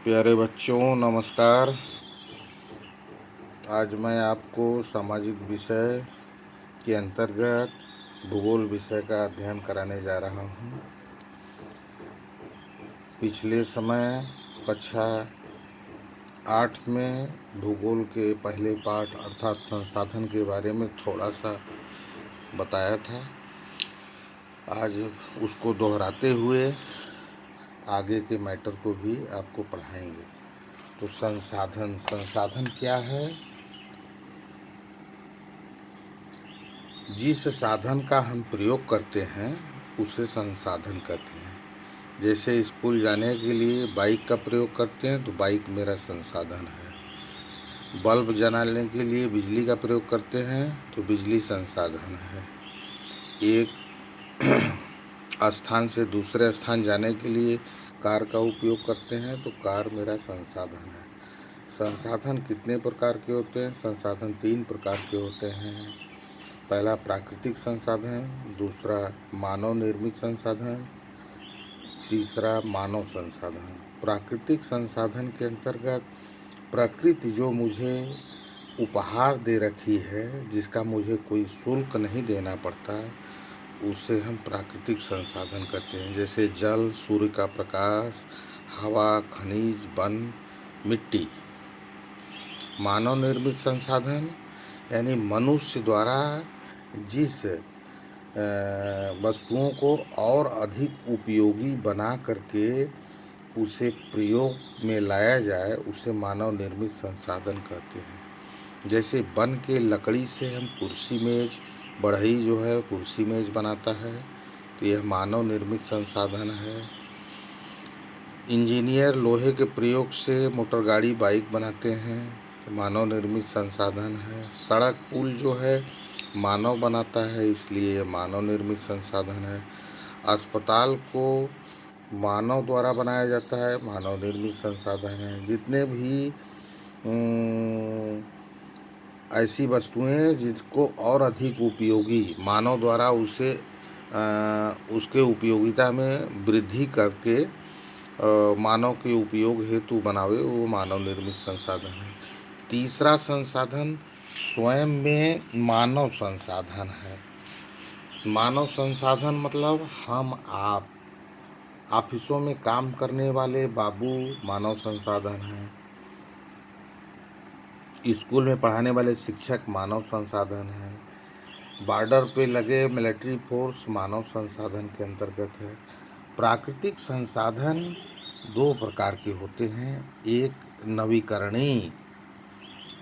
प्यारे बच्चों, नमस्कार। आज मैं आपको सामाजिक विषय के अंतर्गत भूगोल विषय का अध्ययन कराने जा रहा हूँ। पिछले समय कक्षा 8 में भूगोल के पहले पाठ अर्थात संसाधन के बारे में थोड़ा सा बताया था। आज उसको दोहराते हुए आगे के मैटर को भी आपको पढ़ाएंगे। तो संसाधन क्या है? जिस साधन का हम प्रयोग करते हैं उसे संसाधन कहते हैं। जैसे स्कूल जाने के लिए बाइक का प्रयोग करते हैं तो बाइक मेरा संसाधन है। बल्ब जलाने के लिए बिजली का प्रयोग करते हैं तो बिजली संसाधन है। एक स्थान से दूसरे स्थान जाने के लिए कार का उपयोग करते हैं तो कार मेरा संसाधन है। संसाधन कितने प्रकार के होते हैं? संसाधन 3 प्रकार के होते हैं। पहला प्राकृतिक संसाधन, दूसरा मानव निर्मित संसाधन, तीसरा मानव संसाधन। प्राकृतिक संसाधन के अंतर्गत प्रकृति जो मुझे उपहार दे रखी है, जिसका मुझे कोई शुल्क नहीं देना पड़ता, उसे हम प्राकृतिक संसाधन कहते हैं। जैसे जल, सूर्य का प्रकाश, हवा, खनिज, वन, मिट्टी। मानव निर्मित संसाधन यानी मनुष्य द्वारा जिस वस्तुओं को और अधिक उपयोगी बना करके उसे प्रयोग में लाया जाए, उसे मानव निर्मित संसाधन कहते हैं। जैसे वन के लकड़ी से हम कुर्सी मेज, बढ़ई जो है कुर्सी मेज बनाता है, तो यह मानव निर्मित संसाधन है। इंजीनियर लोहे के प्रयोग से मोटर गाड़ी, बाइक बनाते हैं, तो मानव निर्मित संसाधन है। सड़क, पुल जो है मानव बनाता है, इसलिए यह मानव निर्मित संसाधन है। अस्पताल को मानव द्वारा बनाया जाता है, मानव निर्मित संसाधन है। जितने भी ऐसी वस्तुएं जिसको और अधिक उपयोगी मानव द्वारा उसके उपयोगिता में वृद्धि करके मानव के उपयोग हेतु बनावे, वो मानव निर्मित संसाधन है। तीसरा संसाधन स्वयं में मानव संसाधन है। मानव संसाधन मतलब हम आप, ऑफिसों में काम करने वाले बाबू मानव संसाधन हैं। स्कूल में पढ़ाने वाले शिक्षक मानव संसाधन हैं। बॉर्डर पे लगे मिलिट्री फोर्स मानव संसाधन के अंतर्गत है। प्राकृतिक संसाधन 2 प्रकार के होते हैं। एक नवीकरणीय,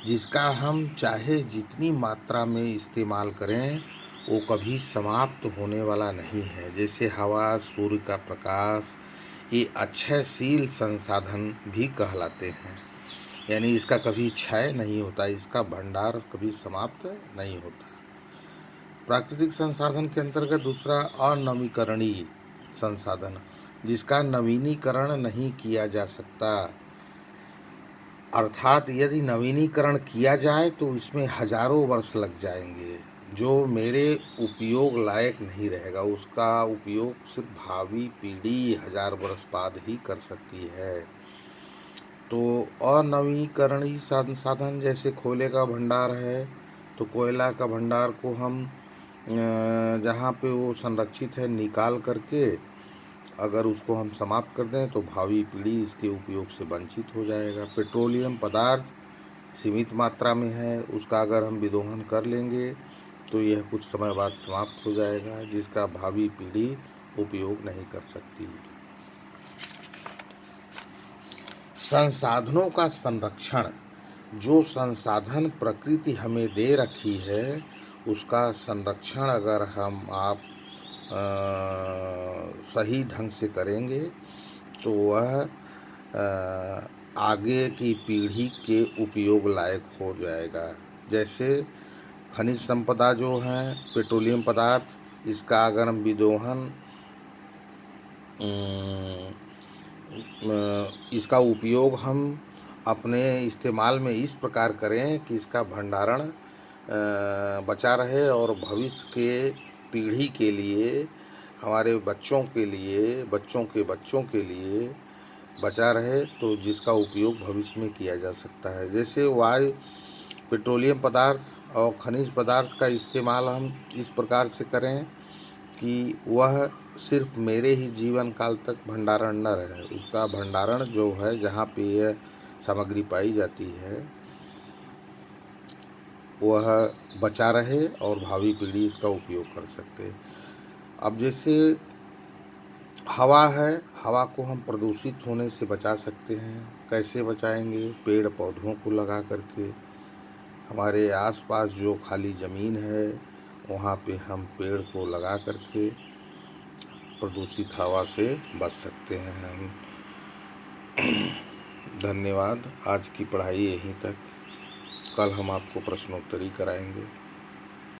जिसका हम चाहे जितनी मात्रा में इस्तेमाल करें वो कभी समाप्त होने वाला नहीं है। जैसे हवा, सूर्य का प्रकाश, ये अक्षयशील संसाधन भी कहलाते हैं। यानी इसका कभी क्षय नहीं होता, इसका भंडार कभी समाप्त नहीं होता। प्राकृतिक संसाधन के अंतर्गत दूसरा अनवीकरणीय संसाधन, जिसका नवीनीकरण नहीं किया जा सकता। अर्थात यदि नवीनीकरण किया जाए तो इसमें हजारों वर्ष लग जाएंगे, जो मेरे उपयोग लायक नहीं रहेगा। उसका उपयोग सिर्फ भावी पीढ़ी 1000 वर्ष बाद ही कर सकती है। तो अनवीकरणीय संसाधन जैसे कोयले का भंडार है, तो कोयला का भंडार को हम जहाँ पे वो संरक्षित है निकाल करके अगर उसको हम समाप्त कर दें तो भावी पीढ़ी इसके उपयोग से वंचित हो जाएगा। पेट्रोलियम पदार्थ सीमित मात्रा में है, उसका अगर हम विदोहन कर लेंगे तो यह कुछ समय बाद समाप्त हो जाएगा, जिसका भावी पीढ़ी उपयोग नहीं कर सकती। संसाधनों का संरक्षण, जो संसाधन प्रकृति हमें दे रखी है उसका संरक्षण अगर हम आप सही ढंग से करेंगे तो वह आगे की पीढ़ी के उपयोग लायक हो जाएगा। जैसे खनिज संपदा जो है, पेट्रोलियम पदार्थ, इसका अगर हम विदोहन इसका उपयोग हम अपने इस्तेमाल में इस प्रकार करें कि इसका भंडारण बचा रहे और भविष्य के पीढ़ी के लिए, हमारे बच्चों के लिए, बच्चों के बच्चों के लिए बचा रहे तो जिसका उपयोग भविष्य में किया जा सकता है। जैसे वायु, पेट्रोलियम पदार्थ और खनिज पदार्थ का इस्तेमाल हम इस प्रकार से करें कि वह सिर्फ मेरे ही जीवन काल तक भंडारण न रहे, उसका भंडारण जो है जहाँ पे यह सामग्री पाई जाती है वह बचा रहे और भावी पीढ़ी इसका उपयोग कर सके। अब जैसे हवा है, हवा को हम प्रदूषित होने से बचा सकते हैं। कैसे बचाएंगे? पेड़ पौधों को लगा करके। हमारे आसपास जो खाली ज़मीन है वहाँ पे हम पेड़ को लगा करके प्रदूषित हवा से बच सकते हैं हम। धन्यवाद। आज की पढ़ाई यहीं तक। कल हम आपको प्रश्नोत्तरी कराएंगे।